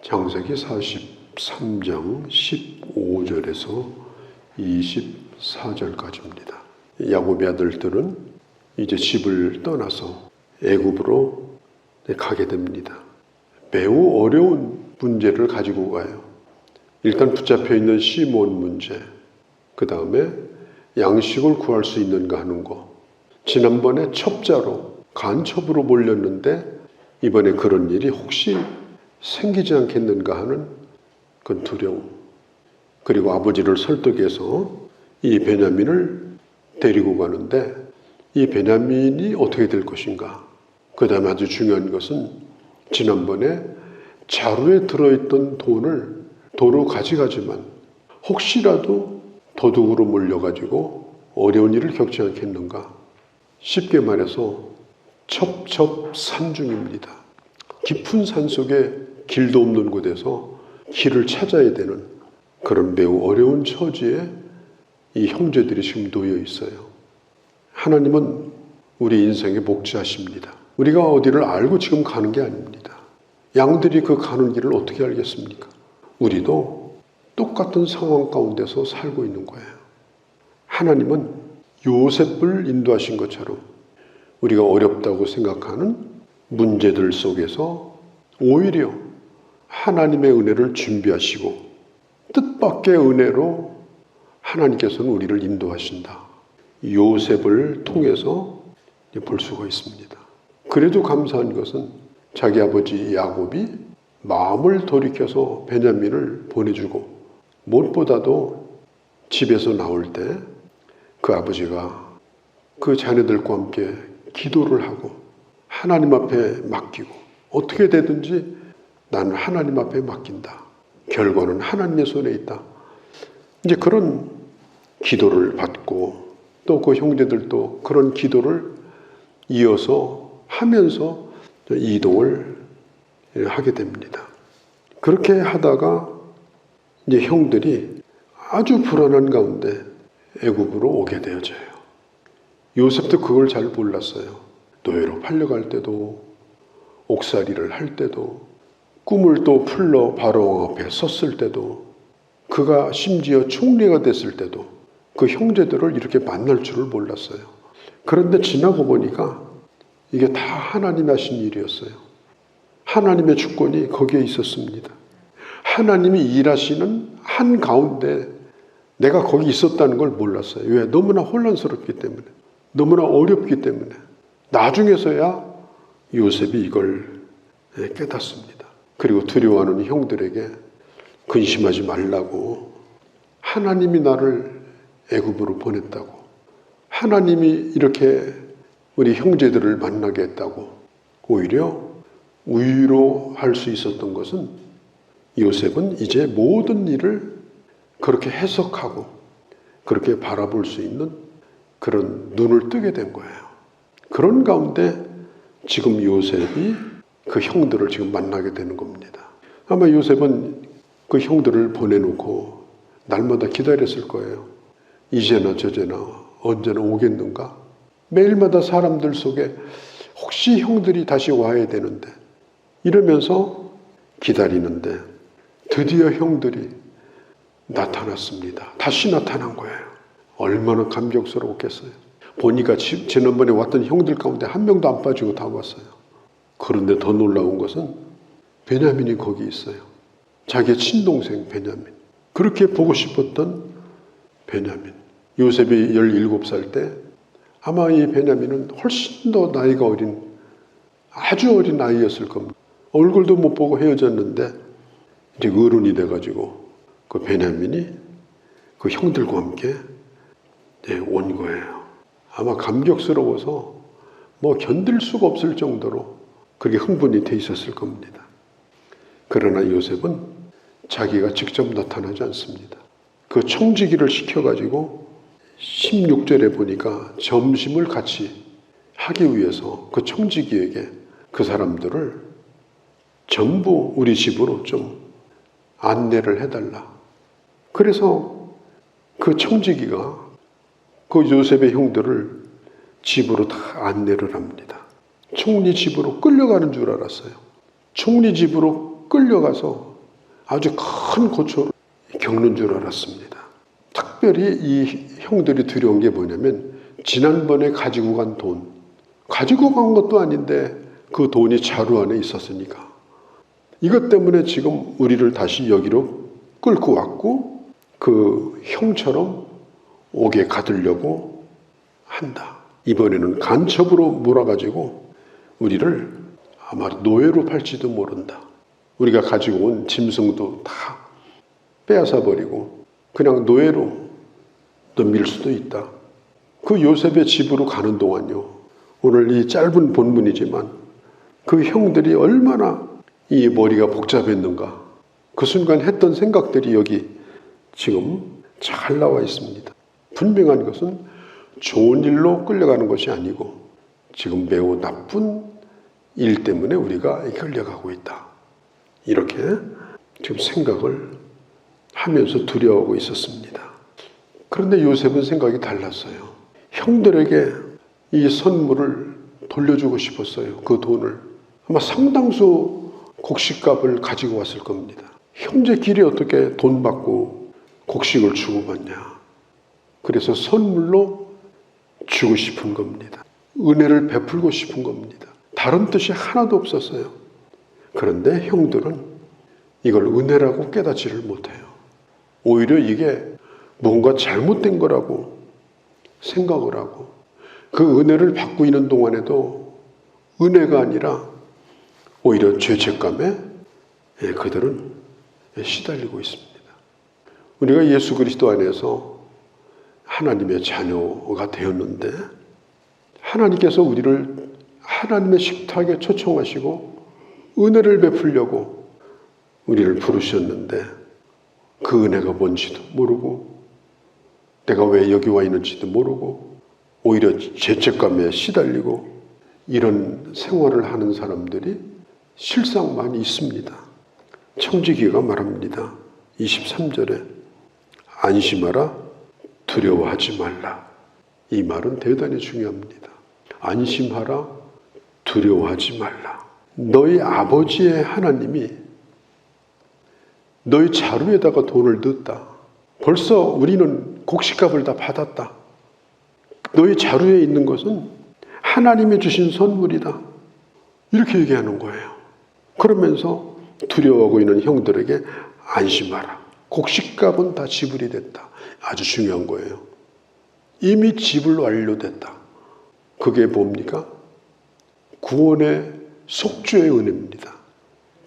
창세기 43장 15절에서 24절까지입니다. 야곱의 아들들은 이제 집을 떠나서 애굽으로 가게 됩니다. 매우 어려운 문제를 가지고 가요. 일단 붙잡혀 있는 시몬 문제, 그 다음에 양식을 구할 수 있는가 하는 거. 지난번에 첩자로 간첩으로 몰렸는데 이번에 그런 일이 혹시 생기지 않겠는가 하는 그 두려움. 그리고 아버지를 설득해서 이 베냐민을 데리고 가는데 이 베냐민이 어떻게 될 것인가. 그 다음에 아주 중요한 것은 지난번에 자루에 들어있던 돈을 도로 가져가지만 혹시라도 도둑으로 몰려가지고 어려운 일을 겪지 않겠는가. 쉽게 말해서 첩첩산중입니다. 깊은 산 속에 길도 없는 곳에서 길을 찾아야 되는 그런 매우 어려운 처지에 이 형제들이 지금 놓여 있어요. 하나님은 우리 인생에 목자십니다. 우리가 어디를 알고 지금 가는 게 아닙니다. 양들이 그 가는 길을 어떻게 알겠습니까? 우리도 똑같은 상황 가운데서 살고 있는 거예요. 하나님은 요셉을 인도하신 것처럼 우리가 어렵다고 생각하는 문제들 속에서 오히려 하나님의 은혜를 준비하시고 뜻밖의 은혜로 하나님께서는 우리를 인도하신다. 요셉을 통해서 볼 수가 있습니다. 그래도 감사한 것은 자기 아버지 야곱이 마음을 돌이켜서 베냐민을 보내주고 무엇보다도 집에서 나올 때 그 아버지가 그 자녀들과 함께 기도를 하고 하나님 앞에 맡기고 어떻게 되든지 나는 하나님 앞에 맡긴다. 결과는 하나님의 손에 있다. 이제 그런 기도를 받고 또 그 형제들도 그런 기도를 이어서 하면서 이동을 하게 됩니다. 그렇게 하다가 이제 형들이 아주 불안한 가운데 애굽으로 오게 되어져요. 요셉도 그걸 잘 몰랐어요. 노예로 팔려갈 때도 옥살이를 할 때도 꿈을 또 풀러 바로왕 앞에 섰을 때도 그가 심지어 총리가 됐을 때도 그 형제들을 이렇게 만날 줄을 몰랐어요. 그런데 지나고 보니까 이게 다 하나님 하신 일이었어요. 하나님의 주권이 거기에 있었습니다. 하나님이 일하시는 한가운데 내가 거기 있었다는 걸 몰랐어요. 왜? 너무나 혼란스럽기 때문에, 너무나 어렵기 때문에. 나중에서야 요셉이 이걸 깨닫습니다. 그리고 두려워하는 형들에게 근심하지 말라고, 하나님이 나를 애굽으로 보냈다고, 하나님이 이렇게 우리 형제들을 만나게 했다고 오히려 위로할 수 있었던 것은 요셉은 이제 모든 일을 그렇게 해석하고 그렇게 바라볼 수 있는 그런 눈을 뜨게 된 거예요. 그런 가운데 지금 요셉이 그 형들을 지금 만나게 되는 겁니다. 아마 요셉은 그 형들을 보내놓고 날마다 기다렸을 거예요. 이제나 저제나 언제나 오겠는가? 매일마다 사람들 속에 혹시 형들이 다시 와야 되는데 이러면서 기다리는데 드디어 형들이 나타났습니다. 다시 나타난 거예요. 얼마나 감격스러웠겠어요. 보니까 지난번에 왔던 형들 가운데 한 명도 안 빠지고 다 왔어요. 그런데 더 놀라운 것은 베냐민이 거기 있어요. 자기의 친동생 베냐민. 그렇게 보고 싶었던 베냐민. 요셉이 17살 때 아마 이 베냐민은 훨씬 더 나이가 어린, 아주 어린 아이였을 겁니다. 얼굴도 못 보고 헤어졌는데 이제 어른이 돼가지고 그 베냐민이 그 형들과 함께 온 거예요. 아마 감격스러워서 뭐 견딜 수가 없을 정도로 그렇게 흥분이 돼 있었을 겁니다. 그러나 요셉은 자기가 직접 나타나지 않습니다. 그 청지기를 시켜가지고 16절에 보니까 점심을 같이 하기 위해서 그 청지기에게 그 사람들을 전부 우리 집으로 좀 안내를 해달라. 그래서 그 청지기가 그 요셉의 형들을 집으로 다 안내를 합니다. 총리 집으로 끌려가는 줄 알았어요. 총리 집으로 끌려가서 아주 큰 고초를 겪는 줄 알았습니다. 특별히 이 형들이 두려운 게 뭐냐면 지난번에 가지고 간 돈, 가지고 간 것도 아닌데 그 돈이 자루 안에 있었으니까 이것 때문에 지금 우리를 다시 여기로 끌고 왔고 그 형처럼 옥에 가두려고 한다. 이번에는 간첩으로 몰아가지고 우리를 아마 노예로 팔지도 모른다. 우리가 가지고 온 짐승도 다 빼앗아 버리고 그냥 노예로 넘길 수도 있다. 그 요셉의 집으로 가는 동안요. 오늘 이 짧은 본문이지만 그 형들이 얼마나 이 머리가 복잡했는가. 그 순간 했던 생각들이 여기 지금 잘 나와 있습니다. 분명한 것은 좋은 일로 끌려가는 것이 아니고 지금 매우 나쁜 일 때문에 우리가 끌려가고 있다. 이렇게 지금 생각을 하면서 두려워하고 있었습니다. 그런데 요셉은 생각이 달랐어요. 형들에게 이 선물을 돌려주고 싶었어요. 그 돈을. 아마 상당수 곡식값을 가지고 왔을 겁니다. 형제끼리 어떻게 돈 받고 곡식을 주고받냐. 그래서 선물로 주고 싶은 겁니다. 은혜를 베풀고 싶은 겁니다. 다른 뜻이 하나도 없었어요. 그런데 형들은 이걸 은혜라고 깨닫지를 못해요. 오히려 이게 뭔가 잘못된 거라고 생각을 하고 그 은혜를 받고 있는 동안에도 은혜가 아니라 오히려 죄책감에 그들은 시달리고 있습니다. 우리가 예수 그리스도 안에서 하나님의 자녀가 되었는데 하나님께서 우리를 하나님의 식탁에 초청하시고 은혜를 베풀려고 우리를 부르셨는데 그 은혜가 뭔지도 모르고 내가 왜 여기 와 있는지도 모르고 오히려 죄책감에 시달리고 이런 생활을 하는 사람들이 실상 많이 있습니다. 청지기가 말합니다. 23절에 안심하라 두려워하지 말라. 이 말은 대단히 중요합니다. 안심하라 두려워하지 말라. 너희 아버지의 하나님이 너희 자루에다가 돈을 넣었다. 벌써 우리는 곡식값을 다 받았다. 너희 자루에 있는 것은 하나님이 주신 선물이다. 이렇게 얘기하는 거예요. 그러면서 두려워하고 있는 형들에게 안심하라. 곡식값은 다 지불이 됐다. 아주 중요한 거예요. 이미 지불 완료됐다. 그게 뭡니까? 구원의 속죄의 은혜입니다.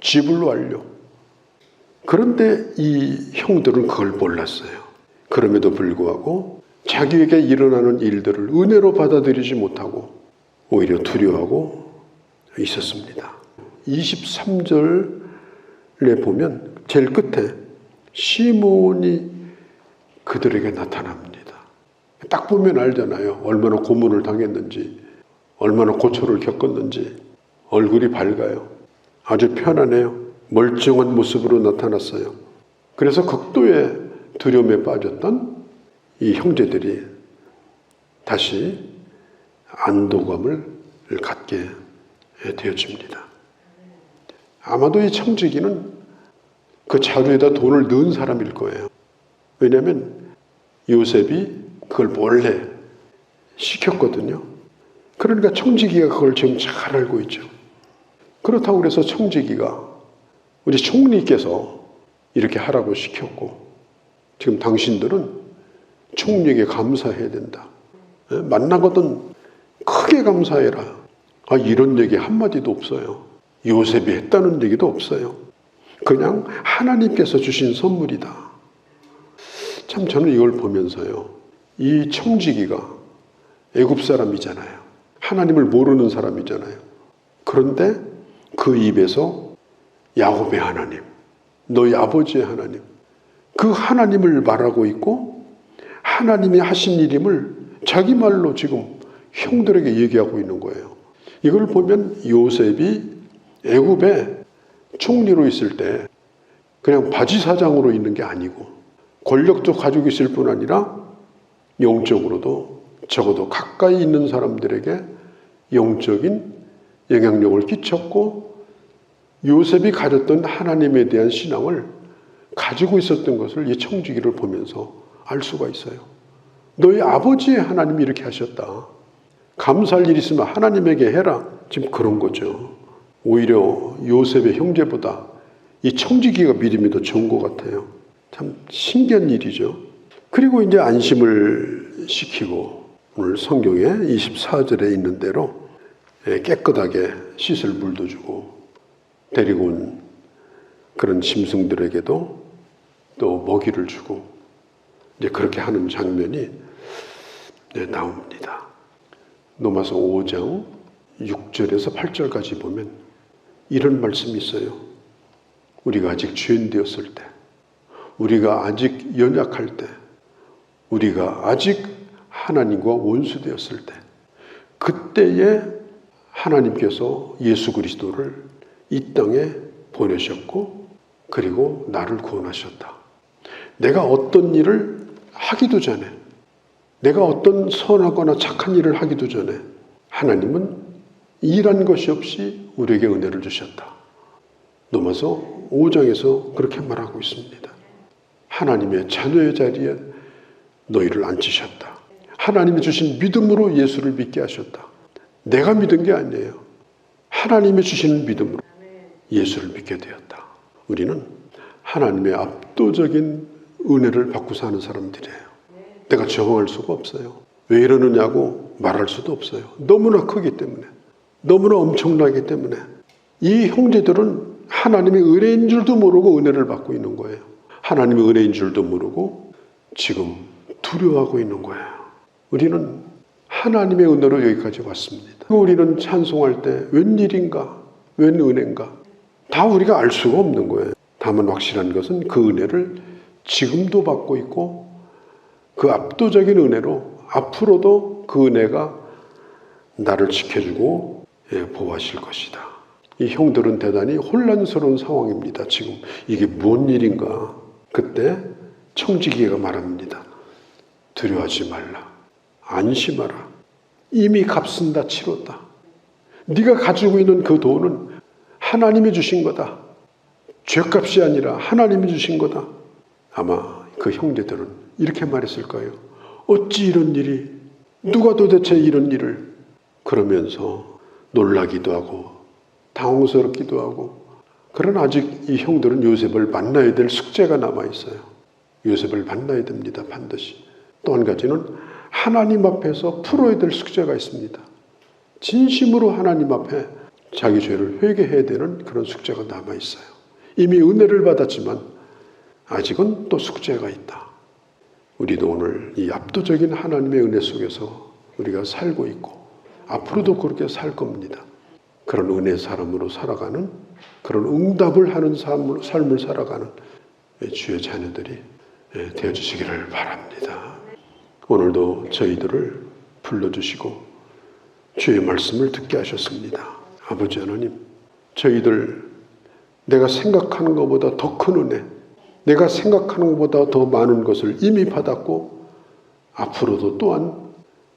지불 완료. 그런데 이 형들은 그걸 몰랐어요. 그럼에도 불구하고 자기에게 일어나는 일들을 은혜로 받아들이지 못하고 오히려 두려워하고 있었습니다. 23절에 보면 제일 끝에 시몬이 그들에게 나타납니다. 딱 보면 알잖아요. 얼마나 고문을 당했는지, 얼마나 고초를 겪었는지. 얼굴이 밝아요. 아주 편안해요. 멀쩡한 모습으로 나타났어요. 그래서 극도의 두려움에 빠졌던 이 형제들이 다시 안도감을 갖게 되어집니다. 아마도 이 청지기는 그 자루에다 돈을 넣은 사람일 거예요. 왜냐하면 요셉이 그걸 몰래 시켰거든요. 그러니까 청지기가 그걸 지금 잘 알고 있죠. 그렇다고 그래서 청지기가 우리 총리께서 이렇게 하라고 시켰고 지금 당신들은 총리에게 감사해야 된다. 만나거든 크게 감사해라. 이런 얘기 한마디도 없어요. 요셉이 했다는 얘기도 없어요. 그냥 하나님께서 주신 선물이다. 참 저는 이걸 보면서요. 이 청지기가 애굽 사람이잖아요. 하나님을 모르는 사람이잖아요. 그런데 그 입에서 야곱의 하나님, 너희 아버지의 하나님, 그 하나님을 말하고 있고 하나님이 하신 일임을 자기 말로 지금 형들에게 얘기하고 있는 거예요. 이걸 보면 요셉이 애굽에 총리로 있을 때 그냥 바지사장으로 있는 게 아니고 권력도 가지고 있을 뿐 아니라 영적으로도 적어도 가까이 있는 사람들에게 영적인 영향력을 끼쳤고 요셉이 가졌던 하나님에 대한 신앙을 가지고 있었던 것을 이 청지기를 보면서 알 수가 있어요. 너희 아버지의 하나님이 이렇게 하셨다. 감사할 일 있으면 하나님에게 해라. 지금 그런 거죠. 오히려 요셉의 형제보다 이 청지기가 믿음이 더 좋은 것 같아요. 참 신기한 일이죠. 그리고 이제 안심을 시키고 오늘 성경에 24절에 있는 대로 깨끗하게 씻을 물도 주고 데리고 온 그런 짐승들에게도 또 먹이를 주고 이제 그렇게 하는 장면이 나옵니다. 로마서 5장 6절에서 8절까지 보면 이런 말씀이 있어요. 우리가 아직 죄인 되었을 때, 우리가 아직 연약할 때, 우리가 아직 하나님과 원수 되었을 때, 그때에 하나님께서 예수 그리스도를 이 땅에 보내셨고 그리고 나를 구원하셨다. 내가 어떤 일을 하기도 전에, 내가 어떤 선하거나 착한 일을 하기도 전에 하나님은 일한 것이 없이 우리에게 은혜를 주셨다. 로마서 5장에서 그렇게 말하고 있습니다. 하나님의 자녀의 자리에 너희를 앉히셨다. 하나님이 주신 믿음으로 예수를 믿게 하셨다. 내가 믿은 게 아니에요. 하나님이 주시는 믿음으로 예수를 믿게 되었다. 우리는 하나님의 압도적인 은혜를 받고 사는 사람들이에요. 내가 적응할 수가 없어요. 왜 이러느냐고 말할 수도 없어요. 너무나 크기 때문에, 너무나 엄청나기 때문에. 이 형제들은 하나님의 은혜인 줄도 모르고 은혜를 받고 있는 거예요. 하나님의 은혜인 줄도 모르고 지금 두려워하고 있는 거예요. 우리는 하나님의 은혜로 여기까지 왔습니다. 우리는 찬송할 때 웬일인가, 웬 은혜인가 다 우리가 알 수가 없는 거예요. 다만 확실한 것은 그 은혜를 지금도 받고 있고 그 압도적인 은혜로 앞으로도 그 은혜가 나를 지켜주고 보호하실 것이다. 이 형들은 대단히 혼란스러운 상황입니다. 지금 이게 뭔 일인가. 그때 청지기가 말합니다. 두려워하지 말라. 안심하라. 이미 값은 다 치렀다. 네가 가지고 있는 그 돈은 하나님이 주신 거다. 죄값이 아니라 하나님이 주신 거다. 아마 그 형제들은 이렇게 말했을 거예요. 어찌 이런 일이, 누가 도대체 이런 일을, 그러면서 놀라기도 하고 당황스럽기도 하고. 그러나 아직 이 형들은 요셉을 만나야 될 숙제가 남아있어요. 요셉을 만나야 됩니다. 반드시. 또 한 가지는 하나님 앞에서 풀어야 될 숙제가 있습니다. 진심으로 하나님 앞에 자기 죄를 회개해야 되는 그런 숙제가 남아있어요. 이미 은혜를 받았지만 아직은 또 숙제가 있다. 우리도 오늘 이 압도적인 하나님의 은혜 속에서 우리가 살고 있고 앞으로도 그렇게 살 겁니다. 그런 은혜 사람으로 살아가는, 그런 응답을 하는 삶을 살아가는 주의 자녀들이 되어주시기를 바랍니다. 오늘도 저희들을 불러주시고 주의 말씀을 듣게 하셨습니다. 아버지 하나님, 저희들 내가 생각하는 것보다 더 큰 은혜, 내가 생각하는 것보다 더 많은 것을 이미 받았고 앞으로도 또한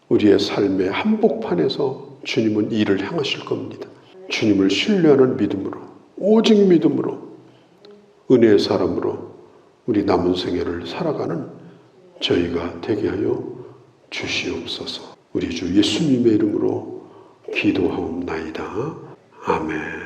우리의 삶의 한복판에서 주님은 일을 행하실 겁니다. 주님을 신뢰하는 믿음으로, 오직 믿음으로, 은혜의 사람으로 우리 남은 생애를 살아가는 저희가 되게 하여 주시옵소서. 우리 주 예수님의 이름으로 기도하옵나이다. 아멘.